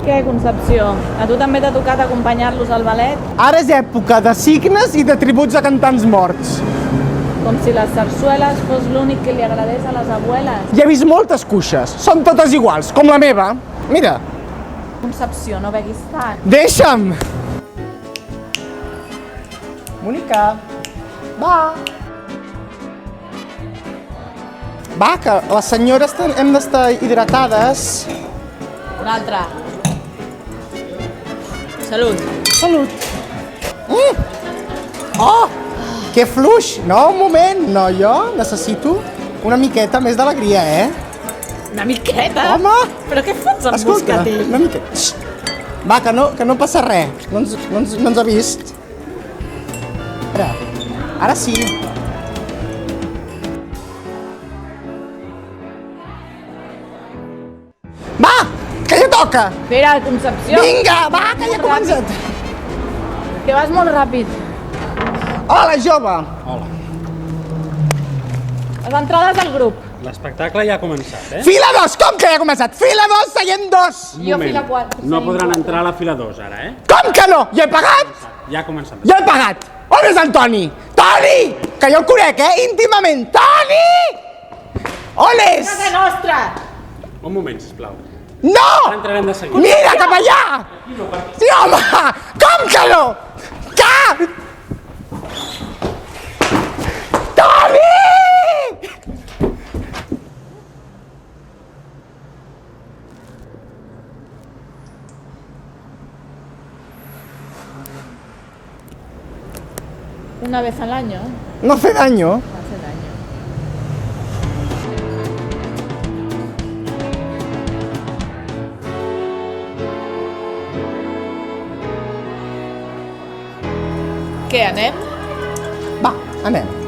Què, Concepció? A tu també t'ha tocat acompanyar-los al ballet? Ara és època de signes i de tributs a cantants morts. Com si les sarsueles fos l'únic que li agradés a les abueles. Ja he vist moltes cuixes, són totes iguals, com la meva. Mira, Concepció, no beguis tant. deixa'm! Mónica, va! Va, que les senyores hem d'estar hidratades. Un altre. Salut. Salut! Oh, que fluix! No, un moment, no, jo necessito una miqueta més d'alegria, eh? Una miqueta? Home! Però què fots amb Escolta, moscatell? una miqueta. Xxt. Va, que no passa res. No ens ha vist. Ara sí. Va, que ja toca! Espera, Concepció. Vinga, va, que ja ha començat. Que vas molt ràpid. Hola, jove. Hola. Les entrades al grup. L'espectacle ja ha començat, eh? Fila 2, com que ja ha començat? Fila 2, seient 2. Jo fila 4. No podran entrar a la fila 2 ara, eh? Com que no? Ja he pagat? Ja ha començat. Ja he pagat. On és el Toni? Toni! Que jo el conec, íntimament. Toni! On és? Casa nostra! Un moment, sisplau. No! Ara entrarem de seguida. Mira, cap allà! Sí, home! Com que no? Que? Toni! Una vez al año. No hace daño. Hace daño. Què, anem? Va, anem.